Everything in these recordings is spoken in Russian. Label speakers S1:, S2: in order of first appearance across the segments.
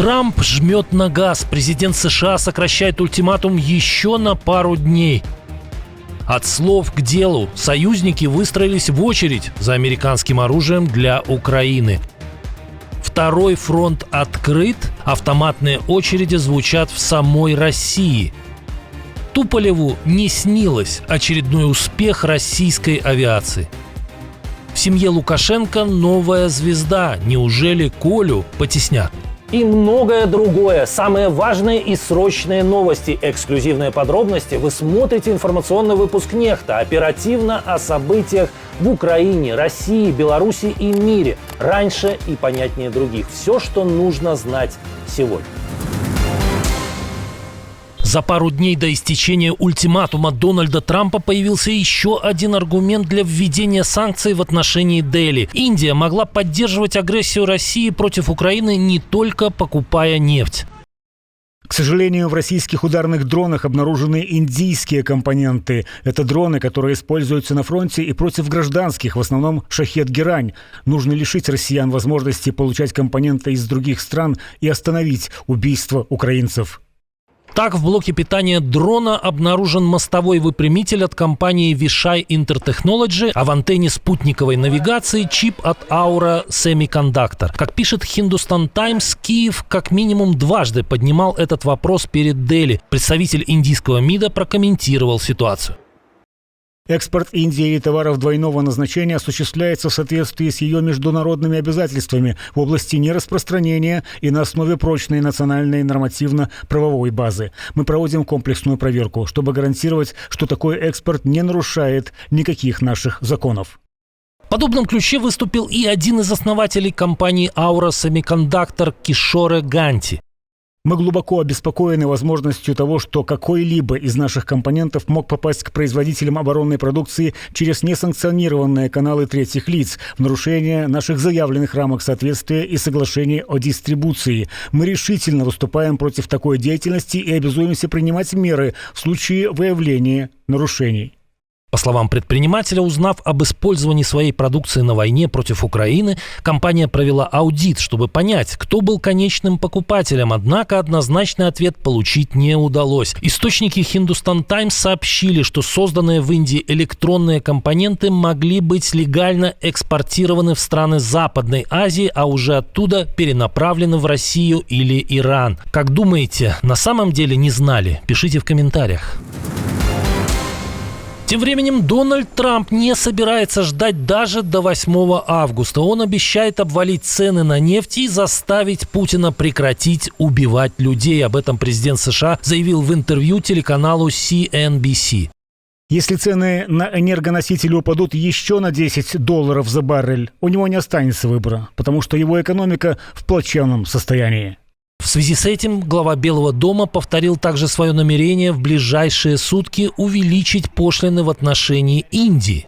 S1: Трамп жмет на газ. Президент США сокращает ультиматум еще на пару дней. От слов к делу. Союзники выстроились в очередь за американским оружием для Украины. Второй фронт открыт. Автоматные очереди звучат в самой России. Туполеву не снилось очередной успех российской авиации. В семье Лукашенко новая звезда. Неужели Колю потеснят?
S2: И многое другое. Самые важные и срочные новости, эксклюзивные подробности. Вы смотрите информационный выпуск «Нехта». Оперативно о событиях в Украине, России, Беларуси и мире. Раньше и понятнее других. Все, что нужно знать сегодня.
S1: За пару дней до истечения ультиматума Дональда Трампа появился еще один аргумент для введения санкций в отношении Дели. Индия могла поддерживать агрессию России против Украины, не только покупая нефть.
S3: К сожалению, в российских ударных дронах обнаружены индийские компоненты. Это дроны, которые используются на фронте и против гражданских, в основном «Шахед-Герань». Нужно лишить россиян возможности получать компоненты из других стран и остановить убийство украинцев.
S1: Так, в блоке питания дрона обнаружен мостовой выпрямитель от компании Vishay Intertechnology, а в антенне спутниковой навигации чип от Aura Semiconductor. Как пишет Hindustan Times, Киев как минимум дважды поднимал этот вопрос перед Дели. Представитель индийского МИДа прокомментировал ситуацию.
S3: Экспорт Индии товаров двойного назначения осуществляется в соответствии с ее международными обязательствами в области нераспространения и на основе прочной национальной нормативно-правовой базы. Мы проводим комплексную проверку, чтобы гарантировать, что такой экспорт не нарушает никаких наших законов.
S1: В подобном ключе выступил и один из основателей компании Aura Semiconductor Кишоре Ганти.
S3: Мы глубоко обеспокоены возможностью того, что какой-либо из наших компонентов мог попасть к производителям оборонной продукции через несанкционированные каналы третьих лиц в нарушение наших заявленных рамок соответствия и соглашений о дистрибуции. Мы решительно выступаем против такой деятельности и обязуемся принимать меры в случае выявления нарушений.
S1: По словам предпринимателя, узнав об использовании своей продукции на войне против Украины, компания провела аудит, чтобы понять, кто был конечным покупателем, однако однозначный ответ получить не удалось. Источники Hindustan Times сообщили, что созданные в Индии электронные компоненты могли быть легально экспортированы в страны Западной Азии, а уже оттуда перенаправлены в Россию или Иран. Как думаете, на самом деле не знали? Пишите в комментариях. Тем временем Дональд Трамп не собирается ждать даже до 8 августа. Он обещает обвалить цены на нефть и заставить Путина прекратить убивать людей. Об этом президент США заявил в интервью телеканалу CNBC.
S3: Если цены на энергоносители упадут еще на $10 за баррель, у него не останется выбора, потому что его экономика в плачевном состоянии.
S1: В связи с этим глава Белого дома повторил также свое намерение в ближайшие сутки увеличить пошлины в отношении Индии.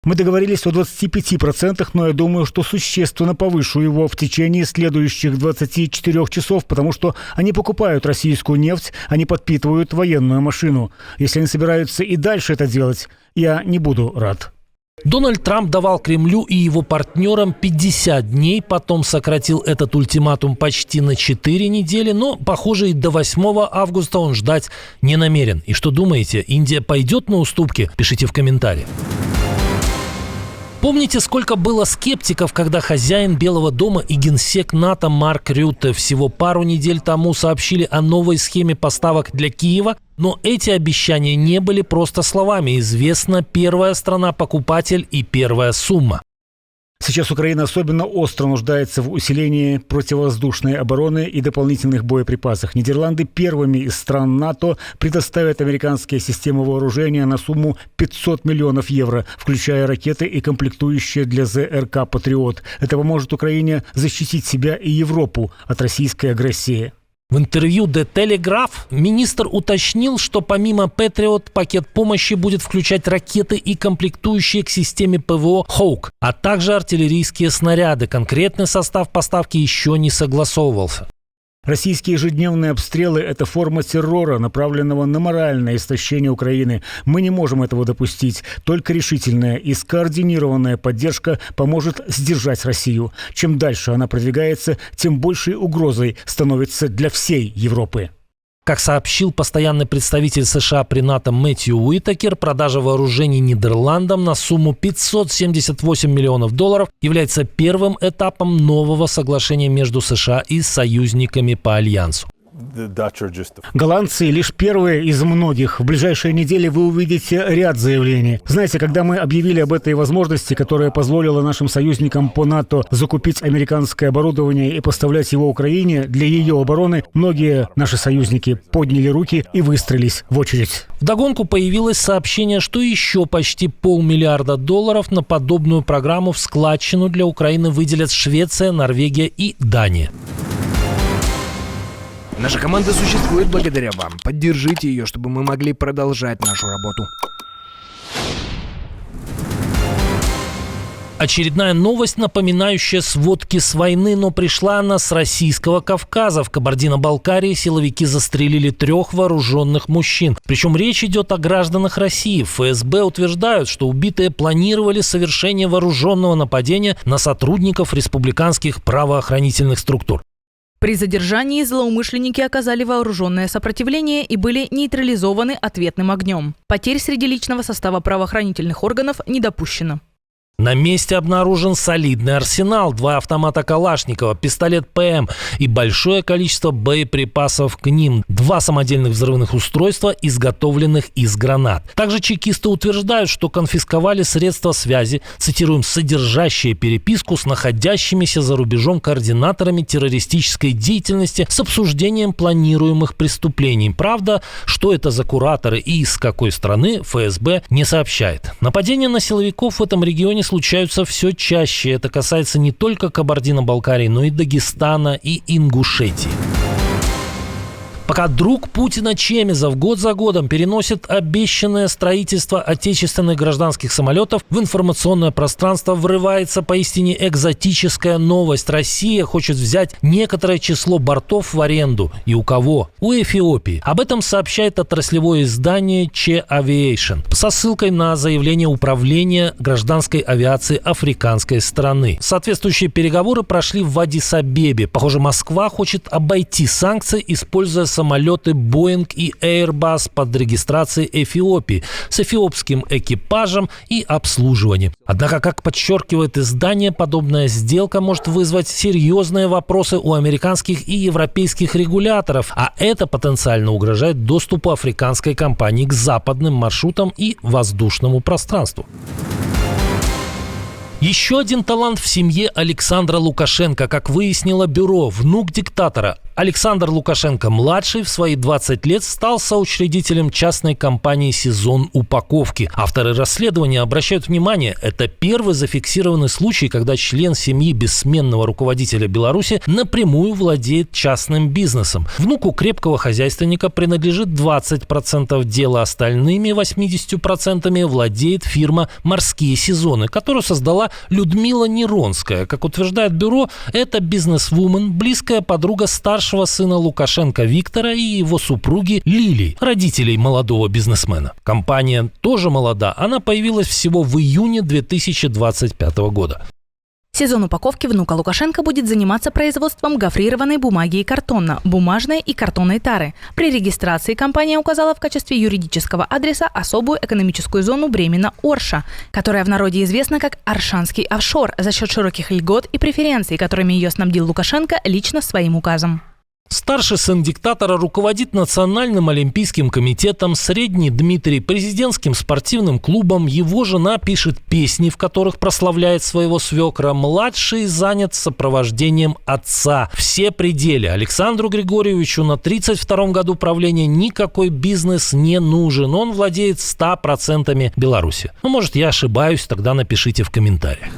S3: Мы договорились о 25%, но я думаю, что существенно повышу его в течение следующих 24 часов, потому что они покупают российскую нефть, они подпитывают военную машину. Если они собираются и дальше это делать, я не буду рад.
S1: Дональд Трамп давал Кремлю и его партнерам 50 дней, потом сократил этот ультиматум почти на 4 недели, но, похоже, и до 8 августа он ждать не намерен. И что думаете, Индия пойдет на уступки? Пишите в комментариях. Помните, сколько было скептиков, когда хозяин Белого дома и генсек НАТО Марк Рютте всего пару недель тому сообщили о новой схеме поставок для Киева? Но эти обещания не были просто словами. Известна первая страна-покупатель и первая сумма.
S3: Сейчас Украина особенно остро нуждается в усилении противовоздушной обороны и дополнительных боеприпасах. Нидерланды первыми из стран НАТО предоставят американские системы вооружения на сумму 500 миллионов евро, включая ракеты и комплектующие для ЗРК «Патриот». Это поможет Украине защитить себя и Европу от российской агрессии.
S1: В интервью The Telegraph министр уточнил, что помимо Patriot пакет помощи будет включать ракеты и комплектующие к системе ПВО Hawk, а также артиллерийские снаряды. Конкретный состав поставки еще не согласовывался.
S3: Российские ежедневные обстрелы – это форма террора, направленного на моральное истощение Украины. Мы не можем этого допустить. Только решительная и скоординированная поддержка поможет сдержать Россию. Чем дальше она продвигается, тем большей угрозой становится для всей Европы.
S1: Как сообщил постоянный представитель США при НАТО Мэтью Уитакер, продажа вооружений Нидерландам на сумму $578 миллионов является первым этапом нового соглашения между США и союзниками по альянсу.
S3: Голландцы лишь первые из многих. В ближайшие недели вы увидите ряд заявлений. Знаете, когда мы объявили об этой возможности, которая позволила нашим союзникам по НАТО закупить американское оборудование и поставлять его Украине для ее обороны, многие наши союзники подняли руки и выстроились в очередь.
S1: Вдогонку появилось сообщение, что еще почти $500 миллиарда на подобную программу в складчину для Украины выделят Швеция, Норвегия и Дания.
S4: Наша команда существует благодаря вам. Поддержите ее, чтобы мы могли продолжать нашу работу.
S1: Очередная новость, напоминающая сводки с войны, но пришла она с российского Кавказа. В Кабардино-Балкарии силовики застрелили 3 вооруженных мужчин. Причем речь идет о гражданах России. ФСБ утверждают, что убитые планировали совершение вооруженного нападения на сотрудников республиканских правоохранительных структур.
S5: При задержании злоумышленники оказали вооруженное сопротивление и были нейтрализованы ответным огнем. Потерь среди личного состава правоохранительных органов не допущено.
S1: На месте обнаружен солидный арсенал, 2 автомата Калашникова, пистолет ПМ и большое количество боеприпасов к ним, 2 самодельных взрывных устройства, изготовленных из гранат. Также чекисты утверждают, что конфисковали средства связи, цитируем, содержащие переписку с находящимися за рубежом координаторами террористической деятельности с обсуждением планируемых преступлений. Правда, что это за кураторы и из какой страны, ФСБ не сообщает. Нападения на силовиков в этом регионе случаются все чаще. Это касается не только Кабардино-Балкарии, но и Дагестана и Ингушетии. Пока друг Путина Чемезов год за годом переносит обещанное строительство отечественных гражданских самолетов, в информационное пространство врывается поистине экзотическая новость. Россия хочет взять некоторое число бортов в аренду. И у кого? У Эфиопии. Об этом сообщает отраслевое издание Че Aviation со ссылкой на заявление управления гражданской авиации африканской страны. Соответствующие переговоры прошли в Аддис-Абебе. Похоже, Москва хочет обойти санкции, используя самолеты Boeing и Airbus под регистрацией Эфиопии с эфиопским экипажем и обслуживанием. Однако, как подчеркивает издание, подобная сделка может вызвать серьезные вопросы у американских и европейских регуляторов, а это потенциально угрожает доступу африканской компании к западным маршрутам и воздушному пространству. Еще один талант в семье Александра Лукашенко, как выяснило бюро, внук диктатора. Александр Лукашенко-младший в свои 20 лет стал соучредителем частной компании «Сезон упаковки». Авторы расследования обращают внимание, это первый зафиксированный случай, когда член семьи бессменного руководителя Беларуси напрямую владеет частным бизнесом. Внуку крепкого хозяйственника принадлежит 20% дела, остальными 80% владеет фирма «Морские сезоны», которую создала Людмила Неронская. Как утверждает бюро, это бизнесвумен, близкая подруга старшего сына Лукашенко Виктора и его супруги Лилии, родителей молодого бизнесмена. Компания тоже молода, она появилась всего в июне 2025 года.
S5: Сезон упаковки внука Лукашенко будет заниматься производством гофрированной бумаги и картона, бумажной и картонной тары. При регистрации компания указала в качестве юридического адреса особую экономическую зону Бремена-Орша, которая в народе известна как Оршанский офшор за счет широких льгот и преференций, которыми ее снабдил Лукашенко лично своим указом.
S1: Старший сын диктатора руководит Национальным олимпийским комитетом, средний Дмитрий – президентским спортивным клубом, его жена пишет песни, в которых прославляет своего свекра, младший занят сопровождением отца. Все пределы. Александру Григорьевичу на 32-м году правления никакой бизнес не нужен, он владеет 100% Беларуси. Может, я ошибаюсь, тогда напишите в комментариях.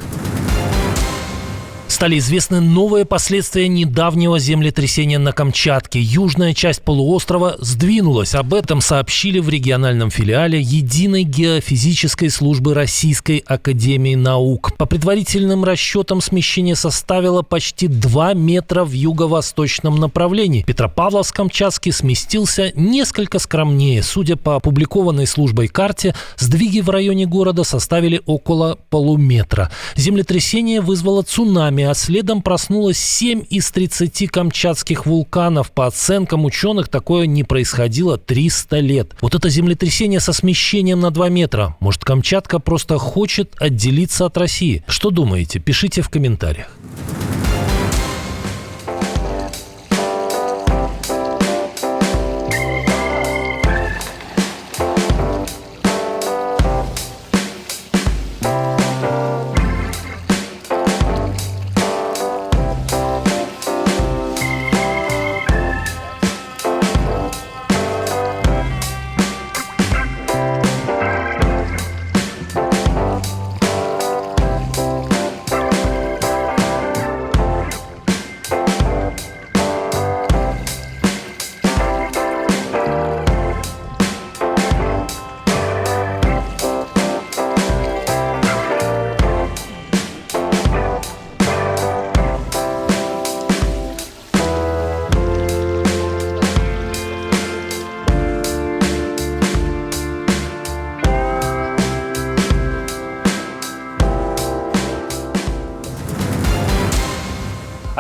S1: Стали известны новые последствия недавнего землетрясения на Камчатке. Южная часть полуострова сдвинулась. Об этом сообщили в региональном филиале Единой геофизической службы Российской академии наук. По предварительным расчетам смещение составило почти 2 метра в юго-восточном направлении. Петропавловск-Камчатский сместился несколько скромнее. Судя по опубликованной службой карте, сдвиги в районе города составили около полуметра. Землетрясение вызвало цунами, а следом проснулось 7 из 30 камчатских вулканов. По оценкам ученых, такое не происходило 300 лет. Вот это землетрясение со смещением на 2 метра. Может, Камчатка просто хочет отделиться от России? Что думаете? Пишите в комментариях.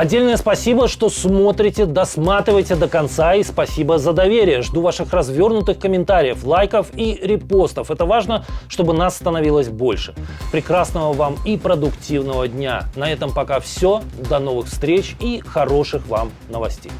S2: Отдельное спасибо, что смотрите, досматриваете до конца, и спасибо за доверие. Жду ваших развернутых комментариев, лайков и репостов. Это важно, чтобы нас становилось больше. Прекрасного вам и продуктивного дня. На этом пока все. До новых встреч и хороших вам новостей.